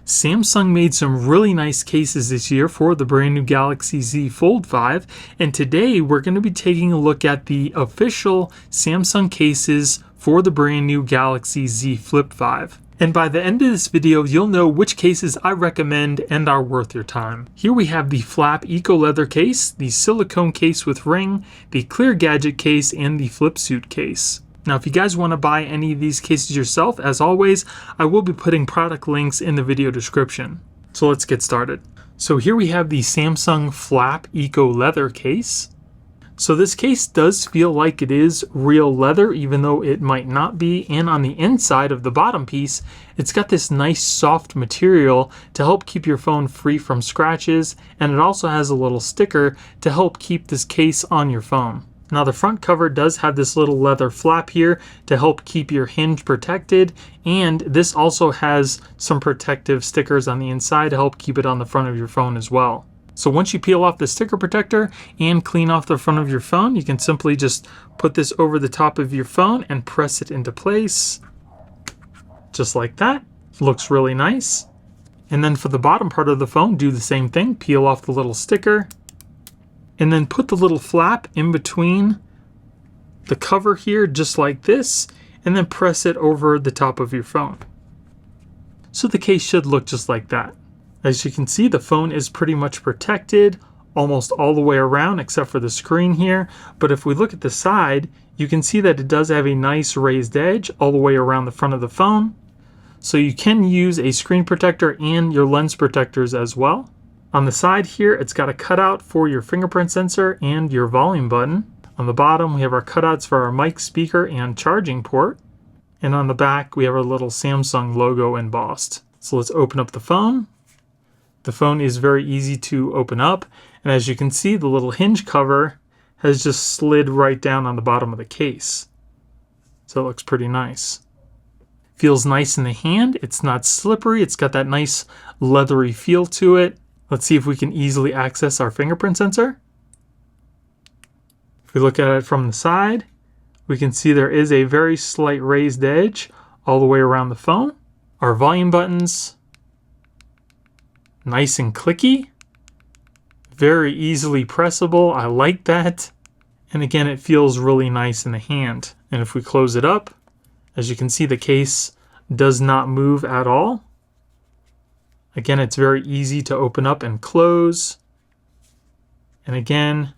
Samsung made some really nice cases this year for the brand new Galaxy Z Fold 5, and today we're going to be taking a look at the official Samsung cases for the brand new Galaxy Z Flip 5. And by the end of this video, you'll know which cases I recommend and are worth your time. Here we have the Flap Eco Leather case, the Silicone case with ring, the clear Gadget case, and the Flip Suitcase. Now, if you guys want to buy any of these cases yourself, as always, I will be putting product links in the video description. So let's get started. So here we have the Samsung Flap Eco Leather case. So this case does feel like it is real leather, even though it might not be. And on the inside of the bottom piece, it's got this nice soft material to help keep your phone free from scratches. And it also has a little sticker to help keep this case on your phone. Now the front cover does have this little leather flap here to help keep your hinge protected, and this also has some protective stickers on the inside to help keep it on the front of your phone as well. So once you peel off the sticker protector and clean off the front of your phone, you can simply just put this over the top of your phone and press it into place. Just like that. Looks really nice. And then for the bottom part of the phone, do the same thing. Peel off the little sticker. And then put the little flap in between the cover here, just like this, and then press it over the top of your phone. So the case should look just like that. As you can see, the phone is pretty much protected almost all the way around except for the screen here. But if we look at the side, you can see that it does have a nice raised edge all the way around the front of the phone. So you can use a screen protector and your lens protectors as well. On the side here, it's got a cutout for your fingerprint sensor and your volume button. On the bottom, we have our cutouts for our mic, speaker, and charging port. And on the back, we have our little Samsung logo embossed. So let's open up the phone. The phone is very easy to open up. And as you can see, the little hinge cover has just slid right down on the bottom of the case. So it looks pretty nice. Feels nice in the hand. It's not slippery. It's got that nice leathery feel to it. Let's see if we can easily access our fingerprint sensor. If we look at it from the side, we can see there is a very slight raised edge all the way around the phone. Our volume buttons, nice and clicky, very easily pressable. I like that. And again, it feels really nice in the hand. And if we close it up, as you can see, the case does not move at all. Again, it's very easy to open up and close. And again,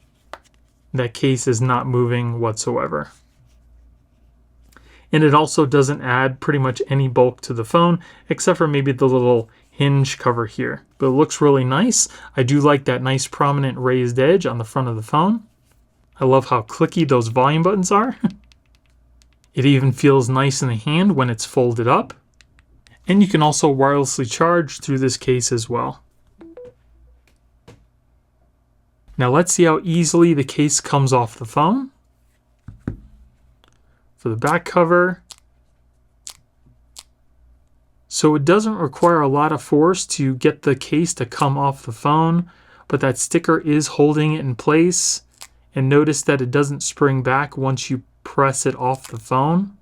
that case is not moving whatsoever. And it also doesn't add pretty much any bulk to the phone, except for maybe the little hinge cover here. But it looks really nice. I do like that nice prominent raised edge on the front of the phone. I love how clicky those volume buttons are. It even feels nice in the hand when it's folded up. And you can also wirelessly charge through this case as well. Now let's see how easily the case comes off the phone. For the back cover, so it doesn't require a lot of force to get the case to come off the phone, but that sticker is holding it in place. And notice that it doesn't spring back once you press it off the phone.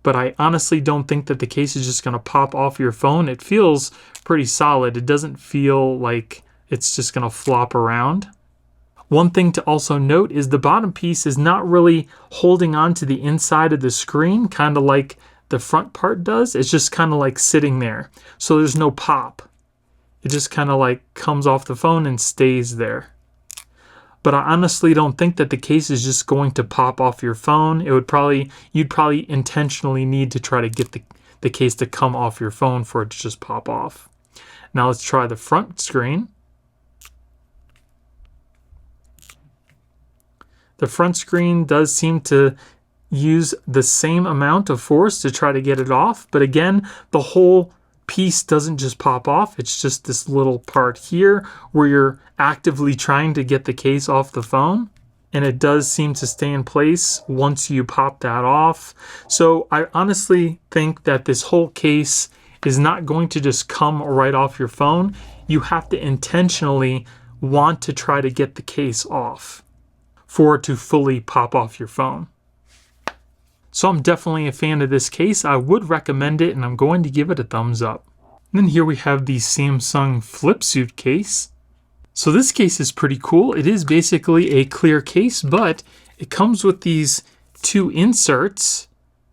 But I honestly don't think that the case is just going to pop off your phone. It feels pretty solid. It doesn't feel like it's just going to flop around. One thing to also note is the bottom piece is not really holding on to the inside of the screen, kind of like the front part does. It's just kind of like sitting there. So there's no pop. It just kind of like comes off the phone and stays there. But I honestly don't think that the case is just going to pop off your phone. You'd probably intentionally need to try to get the case to come off your phone for it to just pop off. Now let's try the front screen. The front screen does seem to use the same amount of force to try to get it off. But again, the whole piece doesn't just pop off. It's just this little part here where you're actively trying to get the case off the phone, and it does seem to stay in place once you pop that off. So I honestly think that this whole case is not going to just come right off your phone. You have to intentionally want to try to get the case off for it to fully pop off your phone. So I'm definitely a fan of this case. I would recommend it, and I'm going to give it a thumbs up. And then here we have the Samsung Flip Suitcase. So this case is pretty cool. It is basically a clear case, but it comes with these two inserts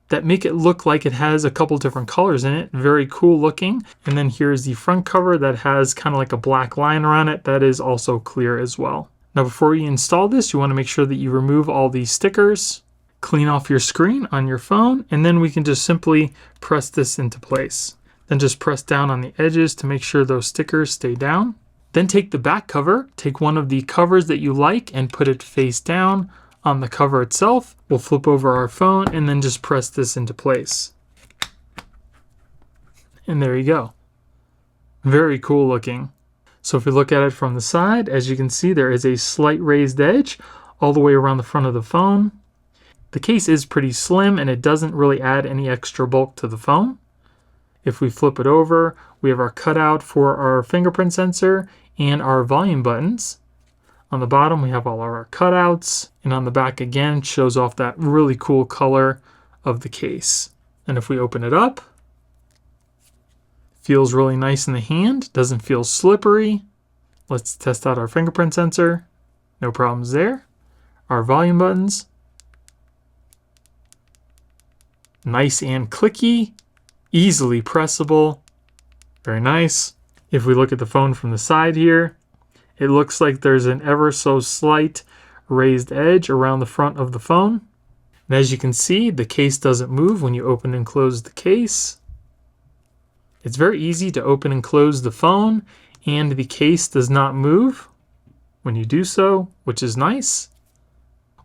that make it look like it has a couple different colors in it. Very cool looking. And then here's the front cover that has kind of like a black line around it that is also clear as well. Now before you install this, you want to make sure that you remove all these stickers, clean off your screen on your phone, and then we can just simply press this into place. Then just press down on the edges to make sure those stickers stay down. Then take the back cover, take one of the covers that you like and put it face down on the cover itself. We'll flip over our phone and then just press this into place. And there you go. Very cool looking. So if we look at it from the side, as you can see, there is a slight raised edge all the way around the front of the phone. The case is pretty slim and it doesn't really add any extra bulk to the phone. If we flip it over, we have our cutout for our fingerprint sensor and our volume buttons. On the bottom, we have all our cutouts, and on the back again, it shows off that really cool color of the case. And if we open it up, feels really nice in the hand, doesn't feel slippery. Let's test out our fingerprint sensor. No problems there. Our volume buttons. Nice and clicky, easily pressable. Very nice. If we look at the phone from the side here, it looks like there's an ever so slight raised edge around the front of the phone. And as you can see, the case doesn't move when you open and close the case. It's very easy to open and close the phone, and the case does not move when you do so, which is nice.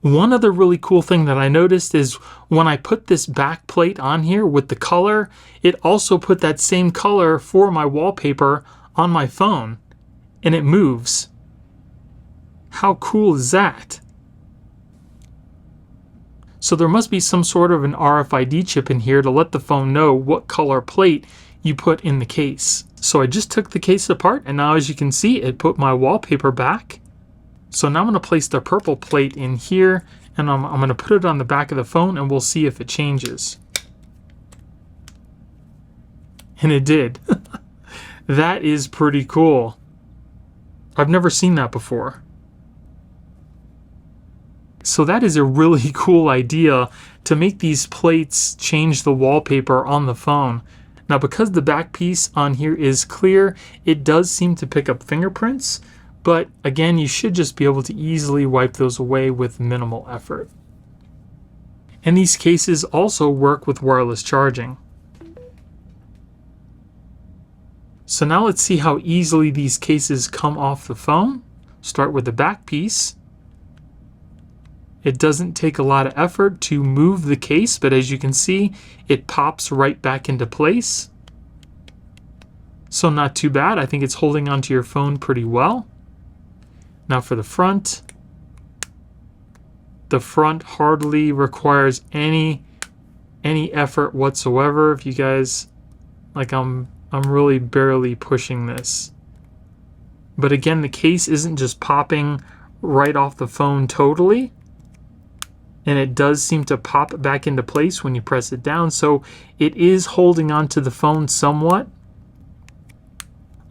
One other really cool thing that I noticed is when I put this back plate on here with the color, it also put that same color for my wallpaper on my phone, and it moves. How cool is that? So there must be some sort of an RFID chip in here to let the phone know what color plate you put in the case. So I just took the case apart, and now as you can see, it put my wallpaper back. So now I'm going to place the purple plate in here, and I'm going to put it on the back of the phone, and we'll see if it changes. And it did. That is pretty cool. I've never seen that before. So that is a really cool idea to make these plates change the wallpaper on the phone. Now because the back piece on here is clear, it does seem to pick up fingerprints. But again, you should just be able to easily wipe those away with minimal effort. And these cases also work with wireless charging. So now let's see how easily these cases come off the phone. Start with the back piece. It doesn't take a lot of effort to move the case, but as you can see, it pops right back into place. So not too bad. I think it's holding onto your phone pretty well. Now for the front hardly requires any effort whatsoever. If you guys, like I'm really barely pushing this. But again, the case isn't just popping right off the phone totally. And it does seem to pop back into place when you press it down. So it is holding onto the phone somewhat.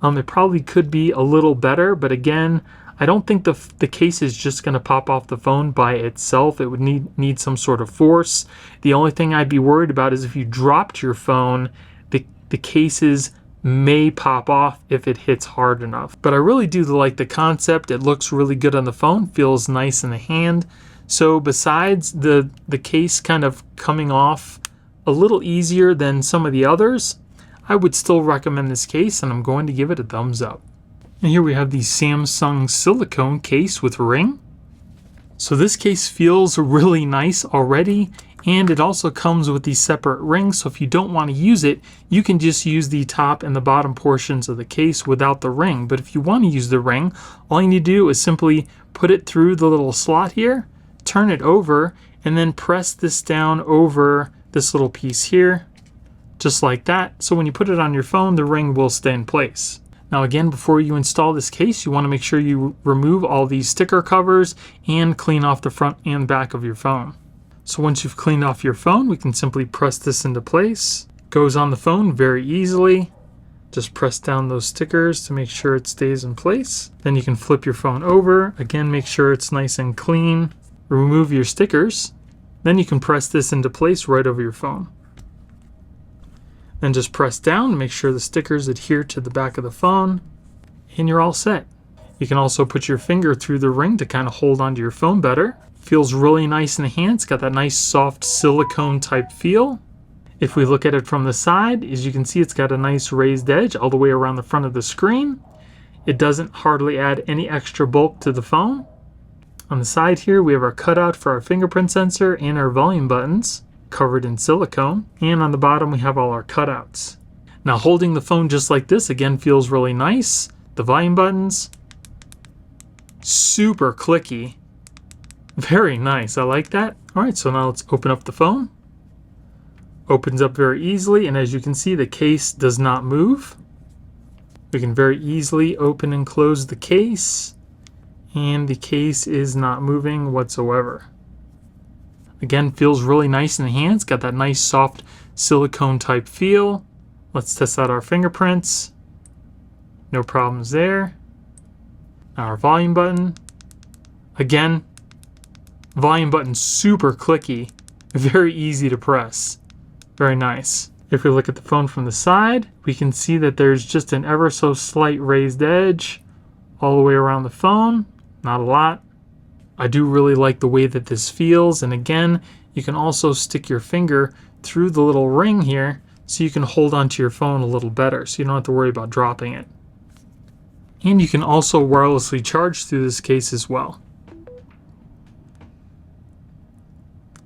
It probably could be a little better, but again, I don't think the case is just going to pop off the phone by itself. It would need some sort of force. The only thing I'd be worried about is if you dropped your phone, the cases may pop off if it hits hard enough. But I really do like the concept. It looks really good on the phone, feels nice in the hand. So besides the case kind of coming off a little easier than some of the others, I would still recommend this case, and I'm going to give it a thumbs up. And here we have the Samsung Silicone case with ring. So this case feels really nice already, and it also comes with these separate rings. So if you don't want to use it, you can just use the top and the bottom portions of the case without the ring. But if you want to use the ring, all you need to do is simply put it through the little slot here, turn it over, and then press this down over this little piece here, just like that. So when you put it on your phone, the ring will stay in place. Now again, before you install this case, you want to make sure you remove all these sticker covers and clean off the front and back of your phone. So once you've cleaned off your phone, we can simply press this into place. Goes on the phone very easily. Just press down those stickers to make sure it stays in place. Then you can flip your phone over. Again, make sure it's nice and clean. Remove your stickers. Then you can press this into place right over your phone. Then just press down to make sure the stickers adhere to the back of the phone, and you're all set. You can also put your finger through the ring to kind of hold onto your phone better. Feels really nice in the hand. It's got that nice soft silicone type feel. If we look at it from the side, as you can see, it's got a nice raised edge all the way around the front of the screen. It doesn't hardly add any extra bulk to the phone. On the side here, we have our cutout for our fingerprint sensor and our volume buttons, covered in silicone. And on the bottom, we have all our cutouts. Now, holding the phone just like this, again, feels really nice. The volume buttons, super clicky. Very nice, I like that. All right, so now let's open up the phone. Opens up very easily, and as you can see, the case does not move. We can very easily open and close the case, and the case is not moving whatsoever. Again, feels really nice in the hands. Got that nice soft silicone type feel. Let's test out our fingerprints. No problems there. Our volume button. Again, volume button super clicky, very easy to press. Very nice. If we look at the phone from the side, we can see that there's just an ever so slight raised edge all the way around the phone. Not a lot. I do really like the way that this feels. And again, you can also stick your finger through the little ring here so you can hold onto your phone a little better, so you don't have to worry about dropping it. And you can also wirelessly charge through this case as well.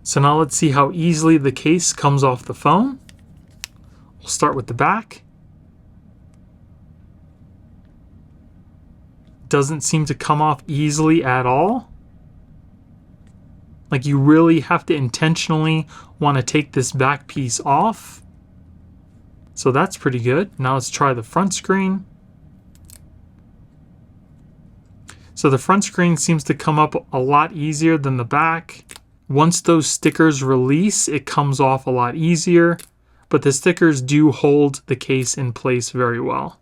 So now let's see how easily the case comes off the phone. We'll start with the back. Doesn't seem to come off easily at all. Like, you really have to intentionally want to take this back piece off. So that's pretty good. Now let's try the front screen. So the front screen seems to come up a lot easier than the back. Once those stickers release, it comes off a lot easier, but the stickers do hold the case in place very well.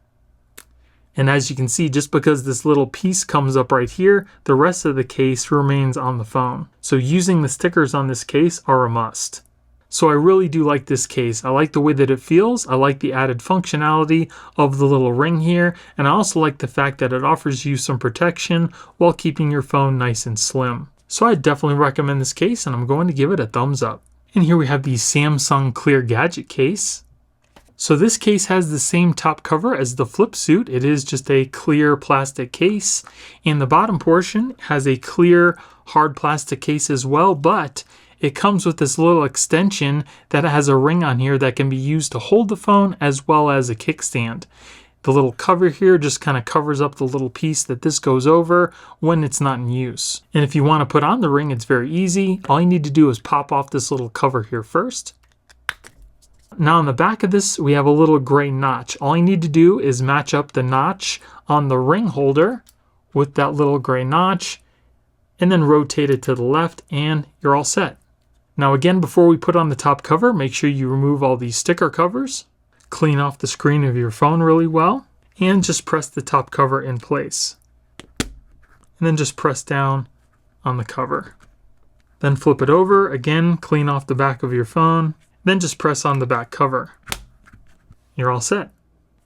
And as you can see, just because this little piece comes up right here, the rest of the case remains on the phone. So using the stickers on this case are a must. So I really do like this case. I like the way that it feels. I like the added functionality of the little ring here. And I also like the fact that it offers you some protection while keeping your phone nice and slim. So I definitely recommend this case, and I'm going to give it a thumbs up. And here we have the Samsung Clear Gadget case. So this case has the same top cover as the Flip Suit. It is just a clear plastic case. And the bottom portion has a clear hard plastic case as well, but it comes with this little extension that has a ring on here that can be used to hold the phone as well as a kickstand. The little cover here just kind of covers up the little piece that this goes over when it's not in use. And if you want to put on the ring, it's very easy. All you need to do is pop off this little cover here first. Now on the back of this, we have a little gray notch. All you need to do is match up the notch on the ring holder with that little gray notch, and then rotate it to the left, and you're all set. Now again, before we put on the top cover, make sure you remove all these sticker covers. Clean off the screen of your phone really well, and just press the top cover in place. And then just press down on the cover. Then flip it over, again, clean off the back of your phone, then just press on the back cover. You're all set.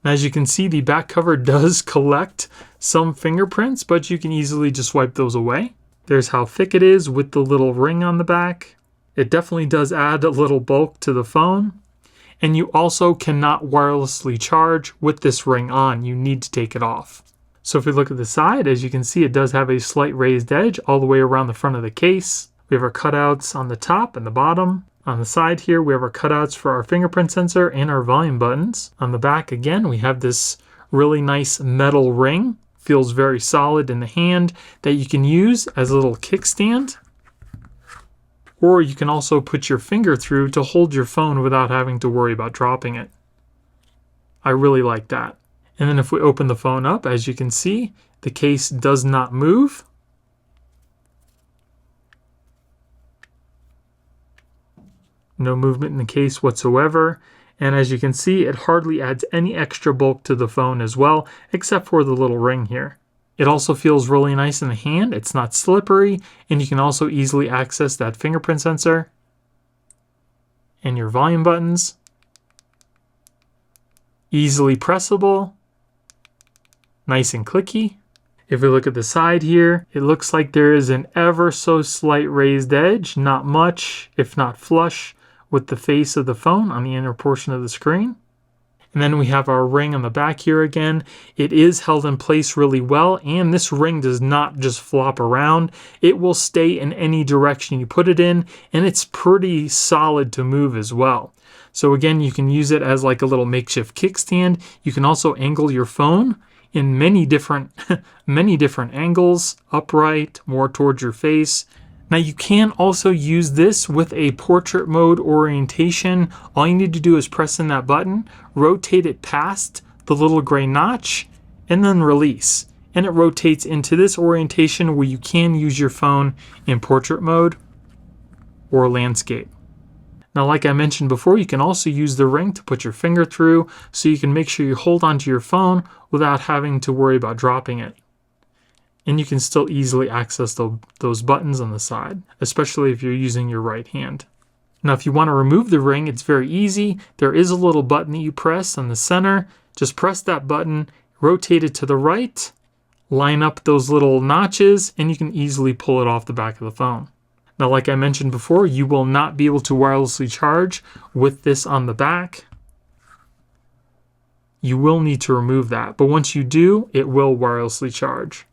As you can see, the back cover does collect some fingerprints, but you can easily just wipe those away. There's how thick it is with the little ring on the back. It definitely does add a little bulk to the phone. And you also cannot wirelessly charge with this ring on. You need to take it off. So if we look at the side, as you can see, it does have a slight raised edge all the way around the front of the case. We have our cutouts on the top and the bottom. On the side here, we have our cutouts for our fingerprint sensor and our volume buttons. On the back, again, we have this really nice metal ring. Feels very solid in the hand that you can use as a little kickstand. Or you can also put your finger through to hold your phone without having to worry about dropping it. I really like that. And then if we open the phone up, as you can see, the case does not move. No movement in the case whatsoever. And as you can see, it hardly adds any extra bulk to the phone as well, except for the little ring here. It also feels really nice in the hand. It's not slippery, and you can also easily access that fingerprint sensor and your volume buttons. Easily pressable, nice and clicky. If we look at the side here, it looks like there is an ever so slight raised edge, not much, if not flush with the face of the phone on the inner portion of the screen. And then we have our ring on the back here again. It is held in place really well, and this ring does not just flop around. It will stay in any direction you put it in, and it's pretty solid to move as well. So again, you can use it as like a little makeshift kickstand. You can also angle your phone in many different angles, upright, more towards your face. Now you can also use this with a portrait mode orientation. All you need to do is press in that button, rotate it past the little gray notch, and then release. And it rotates into this orientation where you can use your phone in portrait mode or landscape. Now, like I mentioned before, you can also use the ring to put your finger through so you can make sure you hold onto your phone without having to worry about dropping it. And you can still easily access those buttons on the side, especially if you're using your right hand. Now, if you want to remove the ring, it's very easy. There is a little button that you press on the center. Just press that button, rotate it to the right, line up those little notches, and you can easily pull it off the back of the phone. Now, like I mentioned before, you will not be able to wirelessly charge with this on the back. You will need to remove that, but once you do, it will wirelessly charge.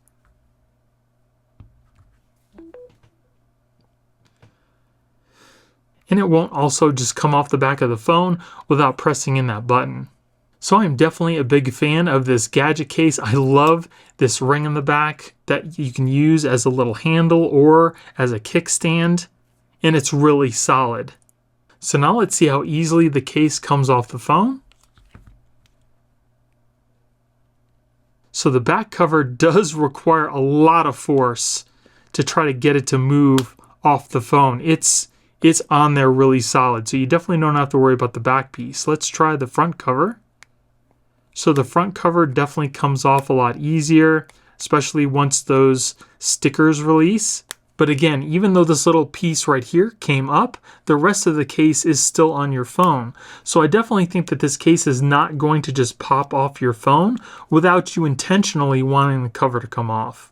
And it won't also just come off the back of the phone without pressing in that button. So I'm definitely a big fan of this Gadget case. I love this ring on the back that you can use as a little handle or as a kickstand, and it's really solid. So now let's see how easily the case comes off the phone. So the back cover does require a lot of force to try to get it to move off the phone. It's on there really solid, so you definitely don't have to worry about the back piece. Let's try the front cover. So the front cover definitely comes off a lot easier, especially once those stickers release. But again, even though this little piece right here came up, the rest of the case is still on your phone. So I definitely think that this case is not going to just pop off your phone without you intentionally wanting the cover to come off.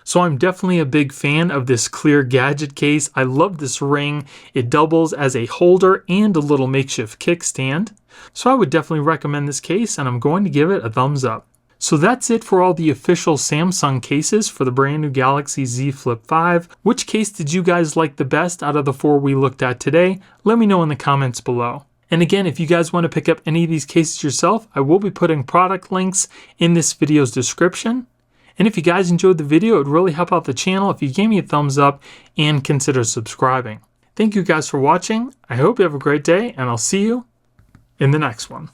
So I'm definitely a big fan of this clear Gadget case. I love this ring. It doubles as a holder and a little makeshift kickstand. So I would definitely recommend this case, and I'm going to give it a thumbs up. So that's it for all the official Samsung cases for the brand new Galaxy Z Flip 5. Which case did you guys like the best out of the 4 we looked at today? Let me know in the comments below. And again, if you guys want to pick up any of these cases yourself, I will be putting product links in this video's description. And if you guys enjoyed the video, it would really help out the channel if you gave me a thumbs up and consider subscribing. Thank you guys for watching. I hope you have a great day, and I'll see you in the next one.